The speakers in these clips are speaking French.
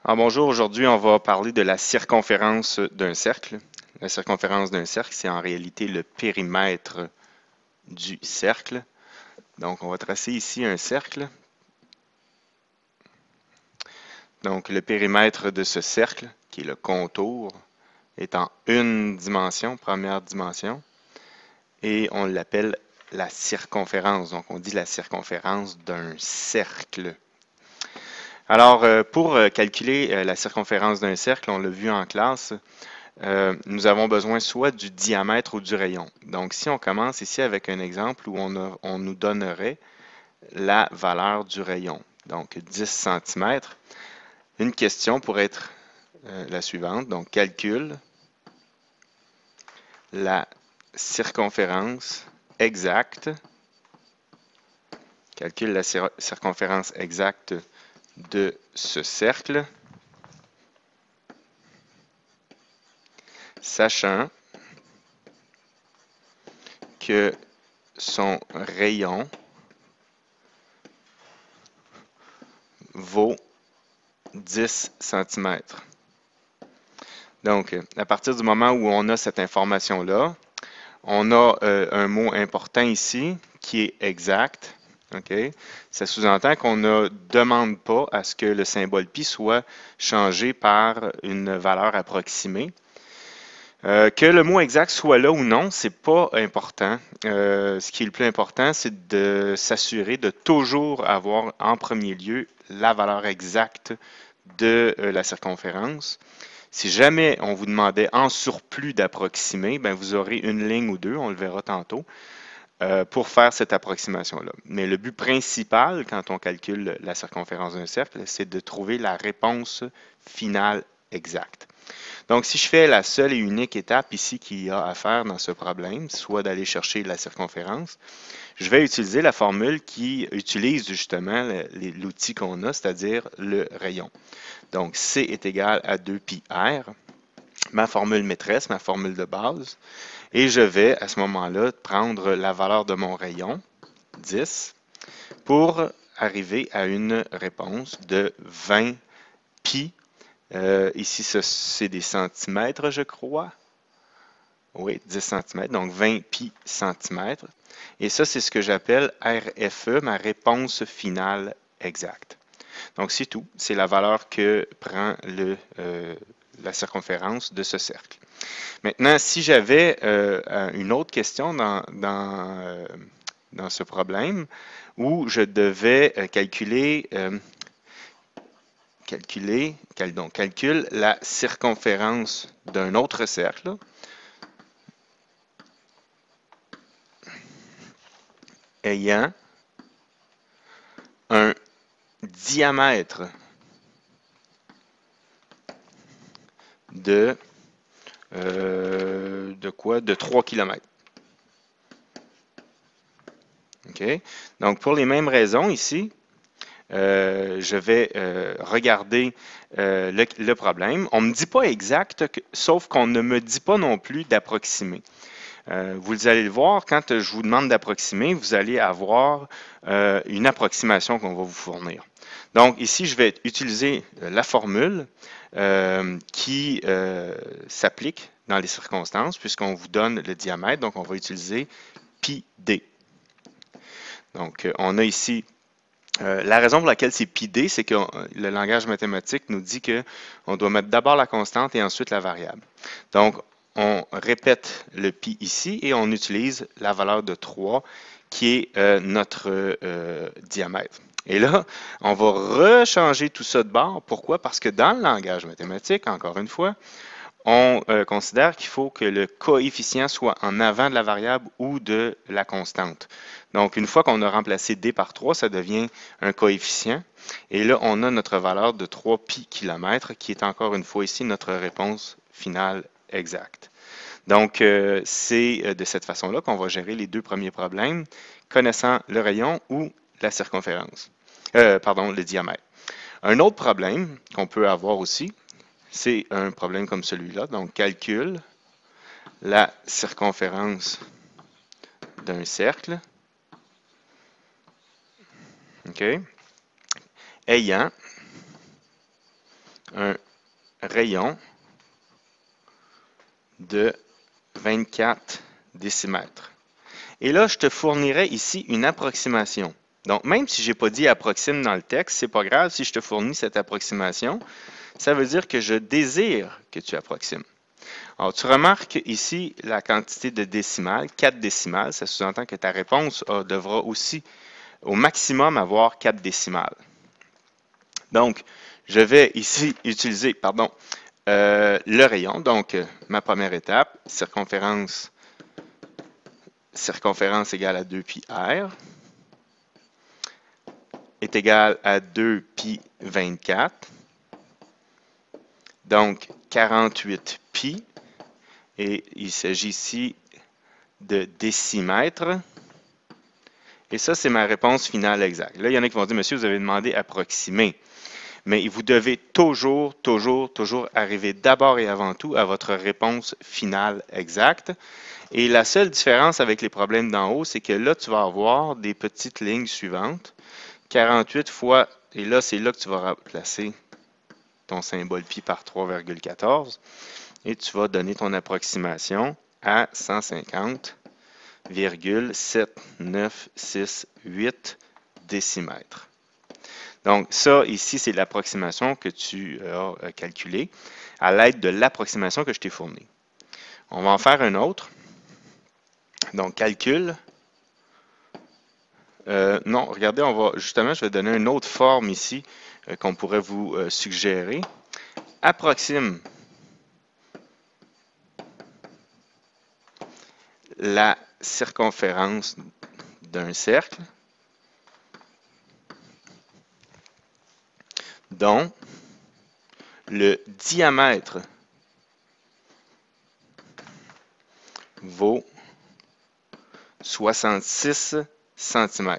Alors bonjour, aujourd'hui on va parler de la circonférence d'un cercle. La circonférence d'un cercle, c'est en réalité le périmètre du cercle. Donc on va tracer ici un cercle. Donc le périmètre de ce cercle, qui est le contour, est en une dimension, première dimension, et on l'appelle la circonférence. Donc on dit la circonférence d'un cercle. Alors pour calculer la circonférence d'un cercle, on l'a vu en classe, nous avons besoin soit du diamètre ou du rayon. Donc, si on commence ici avec un exemple où on nous donnerait la valeur du rayon, donc 10 cm, une question pourrait être la suivante. Donc, calcule la circonférence exacte, calcule la circonférence exacte de ce cercle, sachant que son rayon vaut 10 cm. Donc, à partir du moment où on a cette information-là, on a un mot important ici qui est exact. OK? Ça sous-entend qu'on ne demande pas à ce que le symbole pi soit changé par une valeur approximée. Que le mot exact soit là ou non, c'est pas important. Ce qui est le plus important, c'est de s'assurer de toujours avoir en premier lieu la valeur exacte de la circonférence. Si jamais on vous demandait en surplus d'approximer, ben vous aurez une ligne ou deux, on le verra tantôt, pour faire cette approximation-là. Mais le but principal, quand on calcule la circonférence d'un cercle, c'est de trouver la réponse finale exacte. Donc, si je fais la seule et unique étape ici qu'il y a à faire dans ce problème, soit d'aller chercher la circonférence, je vais utiliser la formule qui utilise justement l'outil qu'on a, c'est-à-dire le rayon. Donc, C est égal à 2 pi r, ma formule maîtresse, ma formule de base, et je vais à ce moment-là prendre la valeur de mon rayon, 10, pour arriver à une réponse de 20 pi. Ici, c'est des centimètres, je crois. Oui, 10 centimètres, donc 20 pi centimètres. Et ça, c'est ce que j'appelle RFE, ma réponse finale exacte. Donc, c'est tout. C'est la valeur que prend la circonférence de ce cercle. Maintenant, si j'avais une autre question dans ce problème où je devais calcule la circonférence d'un autre cercle ayant un diamètre de, de 3 km. OK? Donc, pour les mêmes raisons ici, je vais regarder le problème. On ne me dit pas exact, sauf qu'on ne me dit pas non plus d'approximer. Vous allez le voir, quand je vous demande d'approximer, vous allez avoir une approximation qu'on va vous fournir. Donc ici, je vais utiliser la formule qui s'applique dans les circonstances, puisqu'on vous donne le diamètre, donc on va utiliser pi d. Donc on a ici la raison pour laquelle c'est pi d, c'est que le langage mathématique nous dit qu'on doit mettre d'abord la constante et ensuite la variable. Donc, on répète le pi ici et on utilise la valeur de 3 qui est notre diamètre. Et là, on va rechanger tout ça de bord. Pourquoi? Parce que dans le langage mathématique, encore une fois, on considère qu'il faut que le coefficient soit en avant de la variable ou de la constante. Donc, une fois qu'on a remplacé d par 3, ça devient un coefficient. Et là, on a notre valeur de 3 pi km, qui est encore une fois ici notre réponse finale exacte. Donc, c'est de cette façon-là qu'on va gérer les deux premiers problèmes, connaissant le rayon ou la circonférence. Le diamètre. Un autre problème qu'on peut avoir aussi, c'est un problème comme celui-là. Donc, calcule la circonférence d'un cercle, OK, ayant un rayon de 24 décimètres. Et là, je te fournirai ici une approximation. Donc, même si je n'ai pas dit approxime dans le texte, c'est pas grave si je te fournis cette approximation. Ça veut dire que je désire que tu approximes. Alors, tu remarques ici la quantité de décimales, 4 décimales. Ça sous-entend que ta réponse devra aussi, au maximum, avoir 4 décimales. Donc, je vais ici utiliser, le rayon. Donc, ma première étape, circonférence égale à 2 pi r est égal à 2 pi 24. Donc, 48 pi. Et il s'agit ici de décimètres. Et ça, c'est ma réponse finale exacte. Là, il y en a qui vont dire, monsieur, vous avez demandé approximer. Mais vous devez toujours arriver d'abord et avant tout à votre réponse finale exacte. Et la seule différence avec les problèmes d'en haut, c'est que là, tu vas avoir des petites lignes suivantes. 48 fois, et là, c'est là que tu vas remplacer ton symbole pi par 3,14. Et tu vas donner ton approximation à 150,7968 décimètres. Donc, ça, ici, c'est l'approximation que tu as calculée à l'aide de l'approximation que je t'ai fournie. On va en faire un autre. Donc, calcul. Non, regardez, je vais donner une autre forme ici qu'on pourrait vous suggérer. Approxime la circonférence d'un cercle dont le diamètre vaut 66 cm.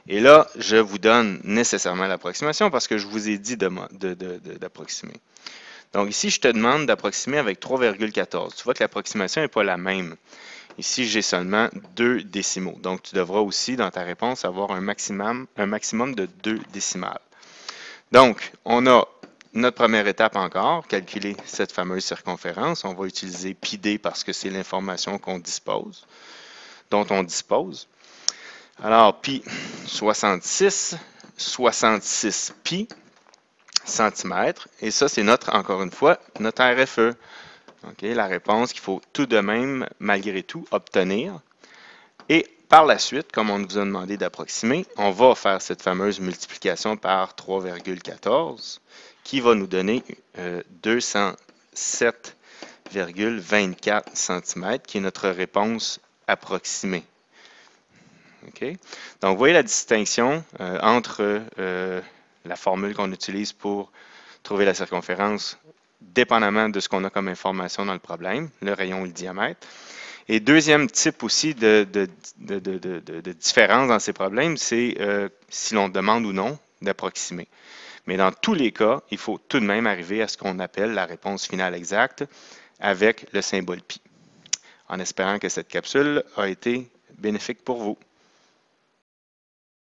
Et là, je vous donne nécessairement l'approximation parce que je vous ai dit d'approximer. Donc ici, je te demande d'approximer avec 3,14. Tu vois que l'approximation n'est pas la même. Ici, j'ai seulement 2 décimaux. Donc, tu devras aussi, dans ta réponse, avoir un maximum de 2 décimales. Donc, on a notre première étape encore, calculer cette fameuse circonférence. On va utiliser pi-d parce que c'est l'information dont on dispose. Alors, pi 66 pi centimètres. Et ça, c'est encore une fois, notre RFE. Okay, la réponse qu'il faut tout de même, malgré tout, obtenir. Et par la suite, comme on nous a demandé d'approximer, on va faire cette fameuse multiplication par 3,14 qui va nous donner 207,24 cm, qui est notre réponse approximée. Okay? Donc, vous voyez la distinction entre la formule qu'on utilise pour trouver la circonférence, dépendamment de ce qu'on a comme information dans le problème, le rayon ou le diamètre. Et deuxième type aussi de différence dans ces problèmes, c'est si l'on demande ou non d'approximer. Mais dans tous les cas, il faut tout de même arriver à ce qu'on appelle la réponse finale exacte avec le symbole pi. En espérant que cette capsule a été bénéfique pour vous.